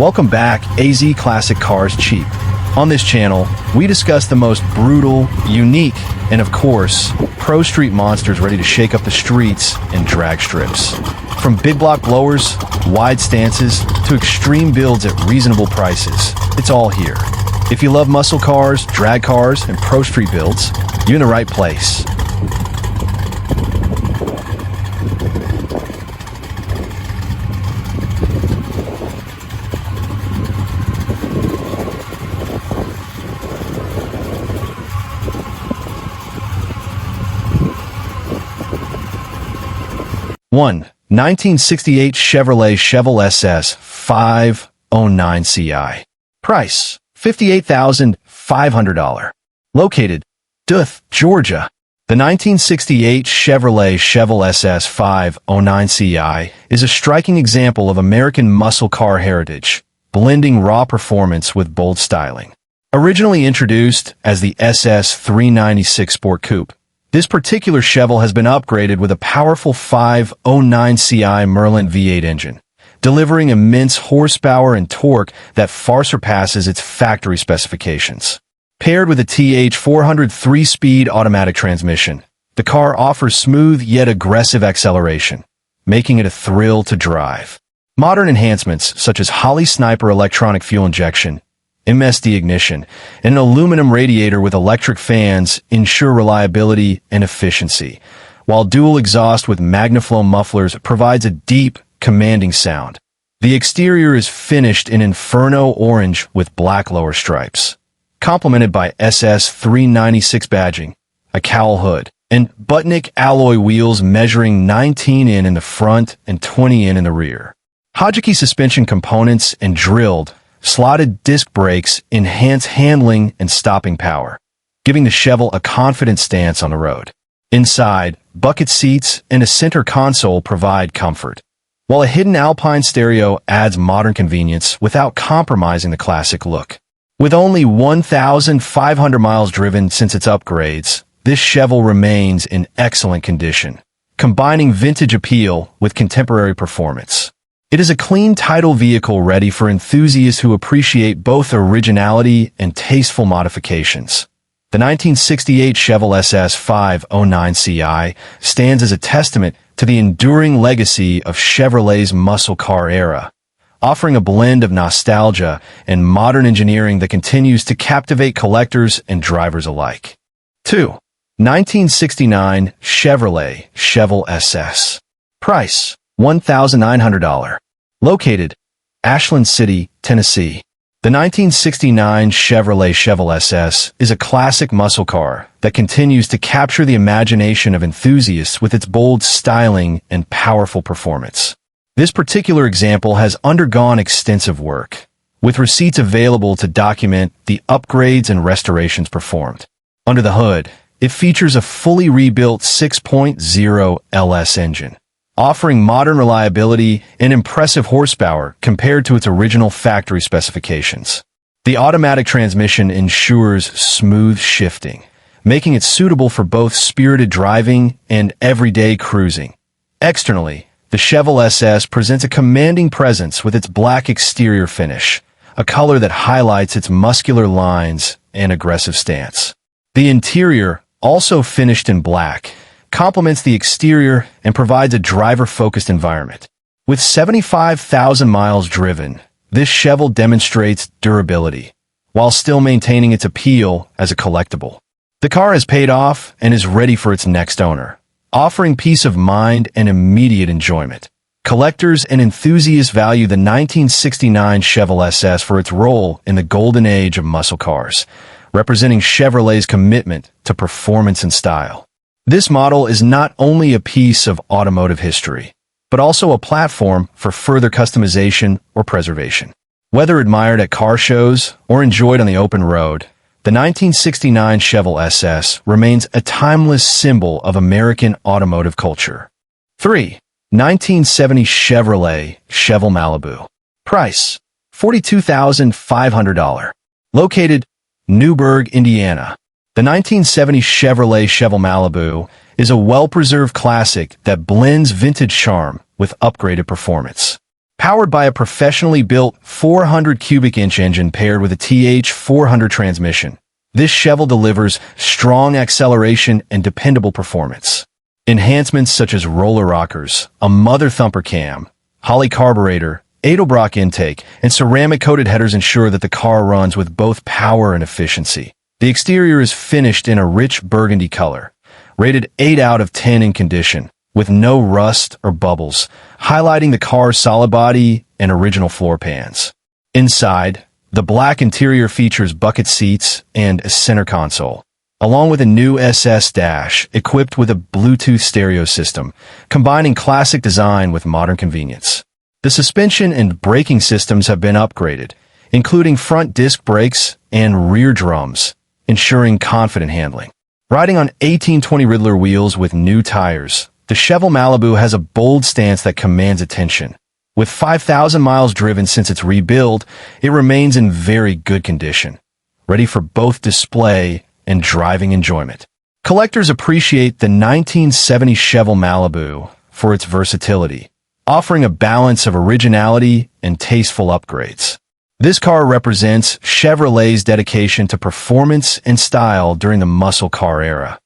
Welcome back, AZ Classic Cars Cheap. On this channel, we discuss the most brutal, unique, and of course, Prostreet monsters ready to shake up the streets and drag strips. From big block blowers, wide stances, to extreme builds at reasonable prices, it's all here. If you love muscle cars, drag cars, and Prostreet builds, you're in the right place. One 1968 Chevrolet Chevelle SS 509 CI. Price $58,500. Located Duluth, Georgia. The 1968 Chevrolet Chevelle SS 509 CI is a striking example of American muscle car heritage, blending raw performance with bold styling. Originally introduced as the SS 396 Sport Coupe, this particular Chevelle has been upgraded with a powerful 509 CI Merlin V8 engine, delivering immense horsepower and torque that far surpasses its factory specifications. Paired with a TH400 3-speed automatic transmission, the car offers smooth yet aggressive acceleration, making it a thrill to drive. Modern enhancements such as Holley Sniper electronic fuel injection, MSD ignition, and an aluminum radiator with electric fans ensure reliability and efficiency, while dual exhaust with MagnaFlow mufflers provides a deep, commanding sound. The exterior is finished in Inferno orange with black lower stripes, complemented by SS 396 badging, a cowl hood, and Butnick alloy wheels measuring 19 in the front and 20 in the rear. Hojiki suspension components and drilled, slotted disc brakes enhance handling and stopping power, giving the Chevelle a confident stance on the road. Inside, bucket seats and a center console provide comfort, while a hidden Alpine stereo adds modern convenience without compromising the classic look. With only 1,500 miles driven since its upgrades, this Chevelle remains in excellent condition, combining vintage appeal with contemporary performance. It is a clean title vehicle ready for enthusiasts who appreciate both originality and tasteful modifications. The 1968 Chevelle SS 509 CI stands as a testament to the enduring legacy of Chevrolet's muscle car era, offering a blend of nostalgia and modern engineering that continues to captivate collectors and drivers alike. 2. 1969 Chevrolet Chevelle SS. Price $1,900. Located Ashland City, Tennessee. The 1969 Chevrolet Chevelle SS is a classic muscle car that continues to capture the imagination of enthusiasts with its bold styling and powerful performance. This particular example has undergone extensive work, with receipts available to document the upgrades and restorations performed. Under the hood, it features a fully rebuilt 6.0 LS engine, offering modern reliability and impressive horsepower compared to its original factory specifications. The automatic transmission ensures smooth shifting, making it suitable for both spirited driving and everyday cruising. Externally, the Chevelle SS presents a commanding presence with its black exterior finish, a color that highlights its muscular lines and aggressive stance. The interior, also finished in black, complements the exterior and provides a driver-focused environment. With 75,000 miles driven, this Chevelle demonstrates durability, while still maintaining its appeal as a collectible. The car has paid off and is ready for its next owner, offering peace of mind and immediate enjoyment. Collectors and enthusiasts value the 1969 Chevelle SS for its role in the golden age of muscle cars, representing Chevrolet's commitment to performance and style. This model is not only a piece of automotive history, but also a platform for further customization or preservation. Whether admired at car shows or enjoyed on the open road, the 1969 Chevelle SS remains a timeless symbol of American automotive culture. 3. 1970 Chevrolet Chevelle Malibu. Price $42,500. Located Newburgh, Indiana. The 1970 Chevrolet Chevelle Malibu is a well-preserved classic that blends vintage charm with upgraded performance. Powered by a professionally built 400 cubic inch engine paired with a TH400 transmission, this Chevelle delivers strong acceleration and dependable performance. Enhancements such as roller rockers, a mother thumper cam, Holley carburetor, Edelbrock intake, and ceramic-coated headers ensure that the car runs with both power and efficiency. The exterior is finished in a rich burgundy color, rated 8 out of 10 in condition, with no rust or bubbles, highlighting the car's solid body and original floor pans. Inside, the black interior features bucket seats and a center console, along with a new SS dash equipped with a Bluetooth stereo system, combining classic design with modern convenience. The suspension and braking systems have been upgraded, including front disc brakes and rear drums, ensuring confident handling. Riding on 1820 Riddler wheels with new tires, the Chevelle Malibu has a bold stance that commands attention. With 5,000 miles driven since its rebuild, it remains in very good condition, ready for both display and driving enjoyment. Collectors appreciate the 1970 Chevelle Malibu for its versatility, offering a balance of originality and tasteful upgrades. This car represents Chevrolet's dedication to performance and style during the muscle car era,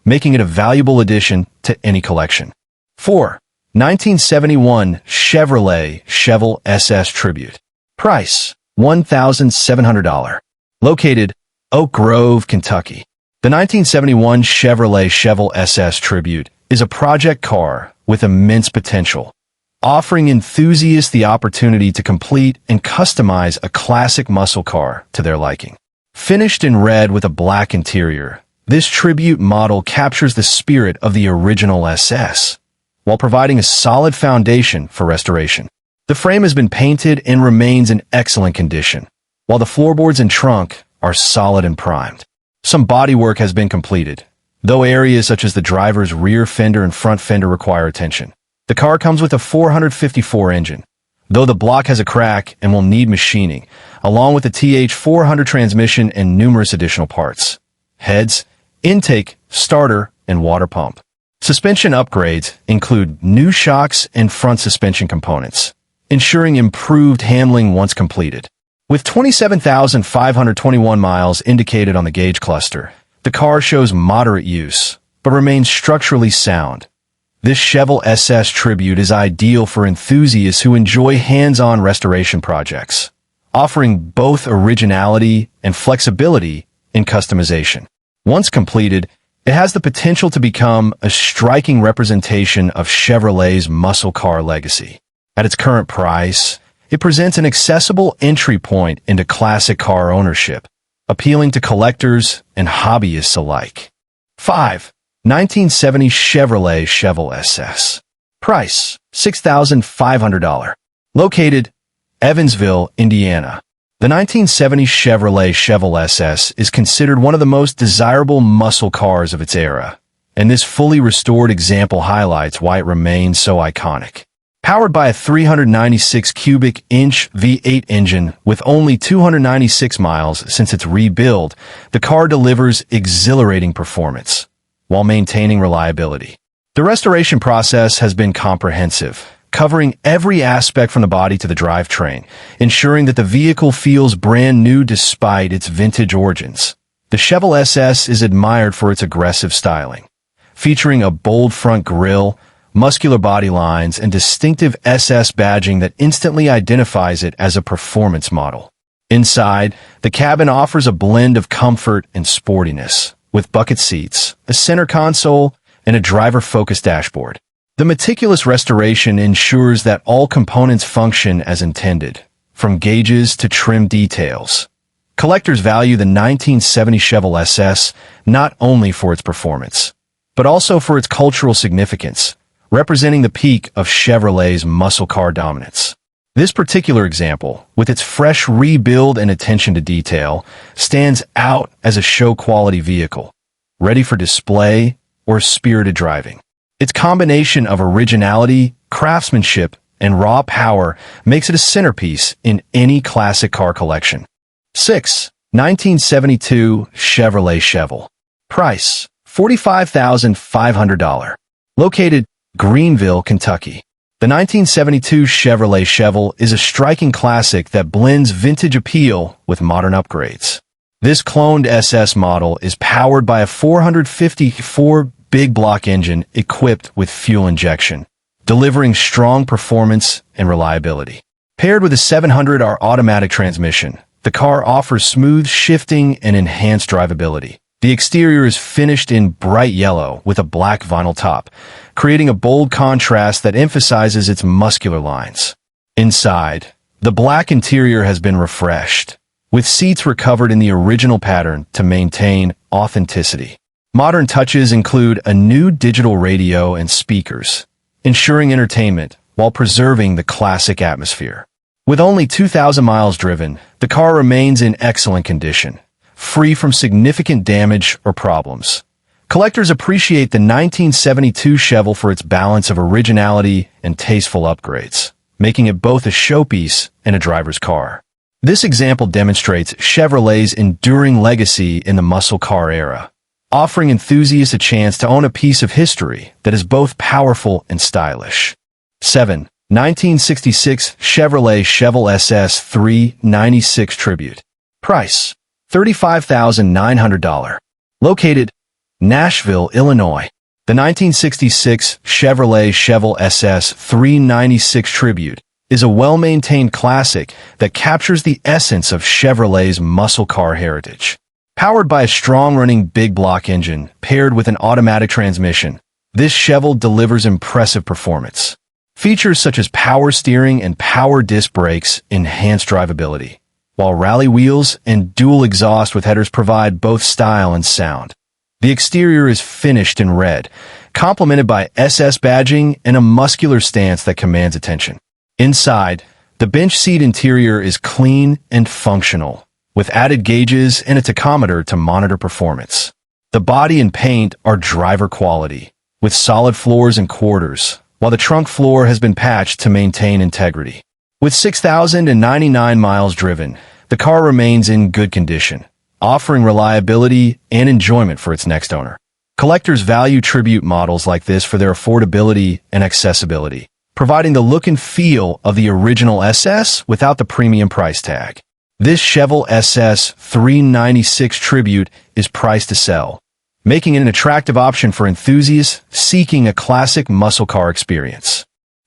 making it a valuable addition to any collection. 4. 1971 Chevrolet Chevelle SS Tribute. Price, $1,700. Located, Oak Grove, Kentucky. The 1971 Chevrolet Chevelle SS Tribute is a project car with immense potential, offering enthusiasts the opportunity to complete and customize a classic muscle car to their liking. Finished in red with a black interior, this tribute model captures the spirit of the original SS, while providing a solid foundation for restoration. The frame has been painted and remains in excellent condition, while the floorboards and trunk are solid and primed. Some bodywork has been completed, though areas such as the driver's rear fender and front fender require attention. The car comes with a 454 engine, though the block has a crack and will need machining, along with a TH400 transmission and numerous additional parts: heads, intake, starter, and water pump. Suspension upgrades include new shocks and front suspension components, ensuring improved handling once completed. With 27,521 miles indicated on the gauge cluster, the car shows moderate use, but remains structurally sound. This Chevelle SS Tribute is ideal for enthusiasts who enjoy hands-on restoration projects, offering both originality and flexibility in customization. Once completed, it has the potential to become a striking representation of Chevrolet's muscle car legacy. At its current price, it presents an accessible entry point into classic car ownership, appealing to collectors and hobbyists alike. 5. 1970 Chevrolet Chevelle SS. Price, $6,500. Located, Evansville, Indiana. The 1970 Chevrolet Chevelle SS is considered one of the most desirable muscle cars of its era, and this fully restored example highlights why it remains so iconic. Powered by a 396 cubic inch V8 engine with only 296 miles since its rebuild, the car delivers exhilarating performance while maintaining reliability. The restoration process has been comprehensive, covering every aspect from the body to the drivetrain, ensuring that the vehicle feels brand new despite its vintage origins. The Chevelle SS is admired for its aggressive styling, featuring a bold front grille, muscular body lines, and distinctive SS badging that instantly identifies it as a performance model. Inside, the cabin offers a blend of comfort and sportiness, with bucket seats, a center console, and a driver-focused dashboard. The meticulous restoration ensures that all components function as intended, from gauges to trim details. Collectors value the 1970 Chevelle SS not only for its performance, but also for its cultural significance, representing the peak of Chevrolet's muscle car dominance. This particular example, with its fresh rebuild and attention to detail, stands out as a show-quality vehicle, ready for display or spirited driving. Its combination of originality, craftsmanship, and raw power makes it a centerpiece in any classic car collection. 6. 1972 Chevrolet Chevelle. Price, $45,500. Located, Greenville, Kentucky. The 1972 Chevrolet Chevel is a striking classic that blends vintage appeal with modern upgrades. This cloned SS model is powered by a 454 big block engine equipped with fuel injection, delivering strong performance and reliability. Paired with a 700R automatic transmission, the car offers smooth shifting and enhanced drivability. The exterior is finished in bright yellow with a black vinyl top, creating a bold contrast that emphasizes its muscular lines. Inside, the black interior has been refreshed, with seats recovered in the original pattern to maintain authenticity. Modern touches include a new digital radio and speakers, ensuring entertainment while preserving the classic atmosphere. With only 2,000 miles driven, the car remains in excellent condition, free from significant damage or problems. Collectors appreciate the 1972 Chevel for its balance of originality and tasteful upgrades, making it both a showpiece and a driver's car. This example demonstrates Chevrolet's enduring legacy in the muscle car era, offering enthusiasts a chance to own a piece of history that is both powerful and stylish. 7. 1966 Chevrolet Chevel SS 396 Tribute. Price: $35,900. Located Nashville, Illinois. The 1966 Chevrolet Chevel SS 396 Tribute is a well-maintained classic that captures the essence of Chevrolet's muscle car heritage. Powered by a strong-running big block engine paired with an automatic transmission, this Chevel delivers impressive performance. Features such as power steering and power disc brakes enhance drivability, while rally wheels and dual exhaust with headers provide both style and sound. The exterior is finished in red, complemented by SS badging and a muscular stance that commands attention. Inside, the bench seat interior is clean and functional, with added gauges and a tachometer to monitor performance. The body and paint are driver quality, with solid floors and quarters, while the trunk floor has been patched to maintain integrity. With 6,099 miles driven, the car remains in good condition, offering reliability and enjoyment for its next owner. Collectors value tribute models like this for their affordability and accessibility, providing the look and feel of the original SS without the premium price tag. This Chevel SS 396 Tribute is priced to sell, making it an attractive option for enthusiasts seeking a classic muscle car experience.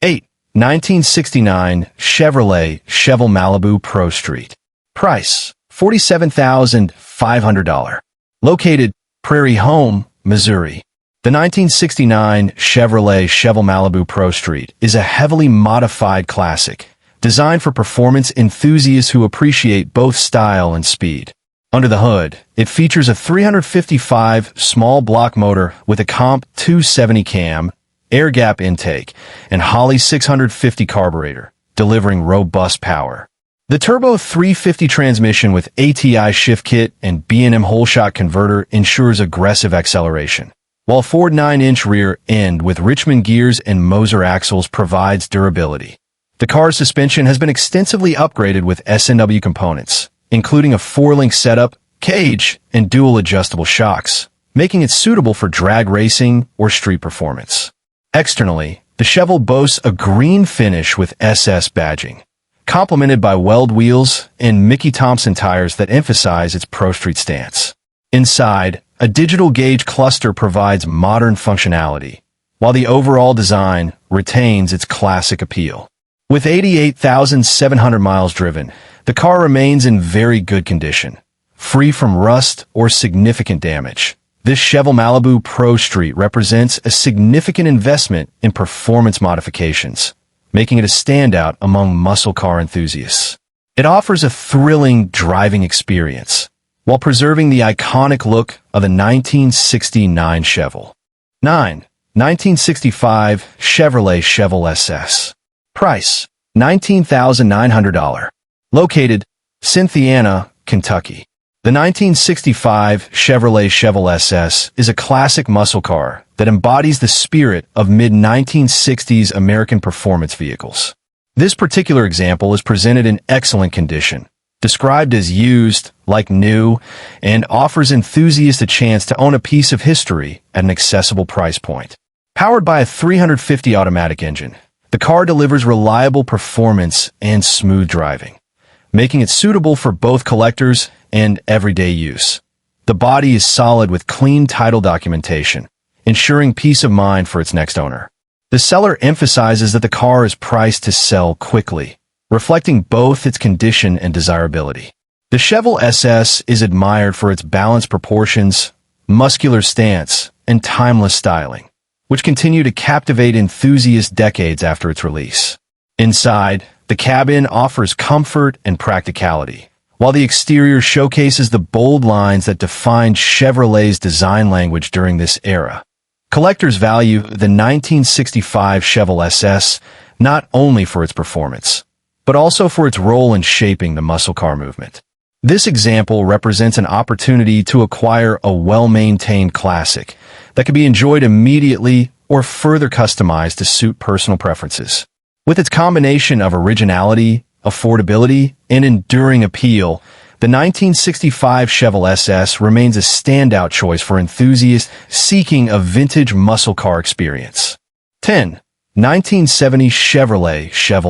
8. 1969 Chevrolet Chevel Malibu Prostreet. Price: $47,500. Located Prairie Home, Missouri. The 1969 Chevrolet Chevel Malibu Prostreet is a heavily modified classic, designed for performance enthusiasts who appreciate both style and speed. Under the hood, it features a 355 small block motor with a Comp 270 cam, air gap intake, and Holley 650 carburetor, delivering robust power. The Turbo 350 transmission with ATI shift kit and B&M whole-shot converter ensures aggressive acceleration, while Ford 9-inch rear end with Richmond gears and Moser axles provides durability. The car's suspension has been extensively upgraded with S&W components, including a 4-link setup, cage, and dual adjustable shocks, making it suitable for drag racing or street performance. Externally, the Chevel boasts a green finish with SS badging, complemented by weld wheels and Mickey Thompson tires that emphasize its Prostreet stance. Inside, a digital gauge cluster provides modern functionality, while the overall design retains its classic appeal. With 88,700 miles driven, the car remains in very good condition, free from rust or significant damage. This Chevel Malibu Prostreet represents a significant investment in performance modifications, making it a standout among muscle car enthusiasts. It offers a thrilling driving experience, while preserving the iconic look of the 1969 Chevel. 9. 1965 Chevrolet Chevel SS. Price: $19,900. Located Cynthiana, Kentucky. The 1965 Chevrolet Chevel SS is a classic muscle car that embodies the spirit of mid-1960s American performance vehicles. This particular example is presented in excellent condition, described as used, like new, and offers enthusiasts a chance to own a piece of history at an accessible price point. Powered by a 350 automatic engine, The car delivers reliable performance and smooth driving, making it suitable for both collectors and everyday use. The body is solid with clean title documentation, ensuring peace of mind for its next owner. The seller emphasizes that the car is priced to sell quickly, reflecting both its condition and desirability. The Chevrolet SS is admired for its balanced proportions, muscular stance, and timeless styling, which continue to captivate enthusiasts decades after its release. Inside, the cabin offers comfort and practicality, while the exterior showcases the bold lines that defined Chevrolet's design language during this era. Collectors value the 1965 Chevrolet SS not only for its performance, but also for its role in shaping the muscle car movement. This example represents an opportunity to acquire a well-maintained classic that can be enjoyed immediately or further customized to suit personal preferences. With its combination of originality, affordability, and enduring appeal, the 1965 Chevrolet SS remains a standout choice for enthusiasts seeking a vintage muscle car experience. 10. 1970 Chevrolet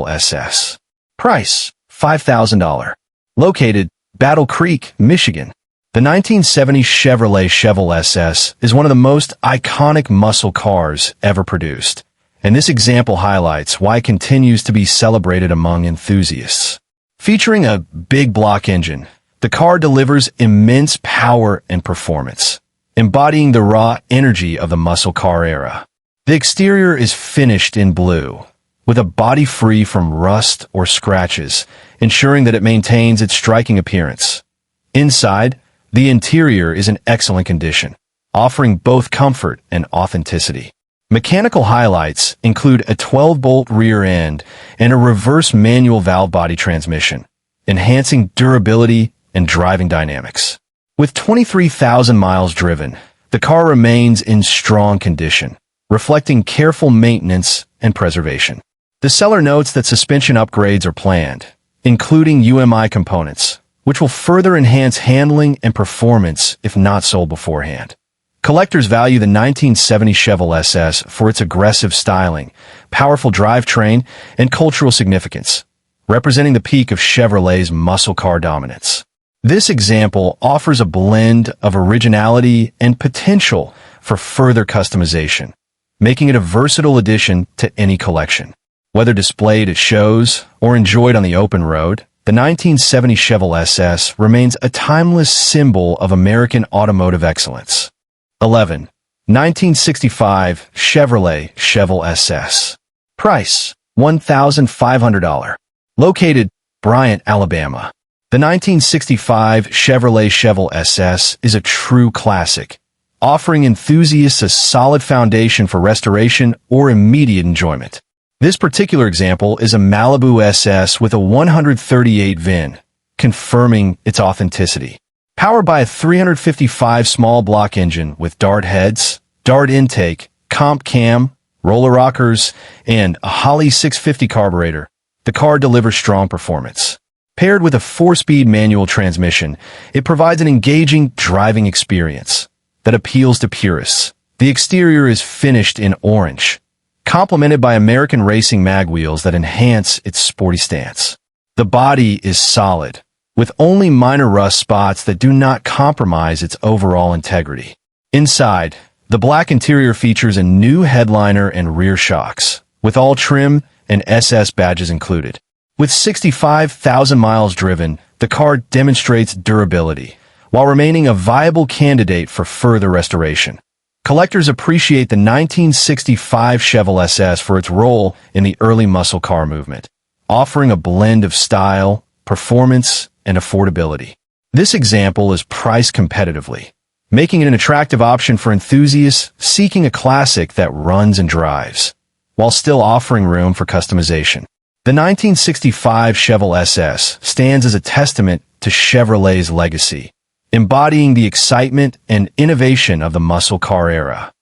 SS. Price, $5,000. Located, Battle Creek, Michigan. The 1970 Chevrolet SS is one of the most iconic muscle cars ever produced, and this example highlights why it continues to be celebrated among enthusiasts. Featuring a big block engine, the car delivers immense power and performance, embodying the raw energy of the muscle car era. The exterior is finished in blue, with a body free from rust or scratches, ensuring that it maintains its striking appearance. Inside, the interior is in excellent condition, offering both comfort and authenticity. Mechanical highlights include a 12-bolt rear end and a reverse manual valve body transmission, enhancing durability and driving dynamics. With 23,000 miles driven, the car remains in strong condition, reflecting careful maintenance and preservation. The seller notes that suspension upgrades are planned, including UMI components, which will further enhance handling and performance if not sold beforehand. Collectors value the 1970 Chevrolet SS for its aggressive styling, powerful drivetrain, and cultural significance, representing the peak of Chevrolet's muscle car dominance. This example offers a blend of originality and potential for further customization, making it a versatile addition to any collection. Whether displayed at shows or enjoyed on the open road, the 1970 Chevrolet SS remains a timeless symbol of American automotive excellence. 11. 1965 Chevrolet SS. Price, $1,500. Located, Bryant, Alabama. The 1965 Chevrolet SS is a true classic, offering enthusiasts a solid foundation for restoration or immediate enjoyment. This particular example is a Malibu SS with a 138 VIN, confirming its authenticity. Powered by a 355 small block engine with dart heads, dart intake, comp cam, roller rockers, and a Holley 650 carburetor, the car delivers strong performance. Paired with a 4-speed manual transmission, it provides an engaging driving experience that appeals to purists. The exterior is finished in orange, complemented by American racing mag wheels that enhance its sporty stance. The body is solid, with only minor rust spots that do not compromise its overall integrity. Inside, the black interior features a new headliner and rear shocks, with all trim and SS badges included. With 65,000 miles driven, the car demonstrates durability, while remaining a viable candidate for further restoration. Collectors appreciate the 1965 Chevrolet SS for its role in the early muscle car movement, offering a blend of style, performance, and affordability. This example is priced competitively, making it an attractive option for enthusiasts seeking a classic that runs and drives, while still offering room for customization. The 1965 Chevrolet SS stands as a testament to Chevrolet's legacy, embodying the excitement and innovation of the muscle car era.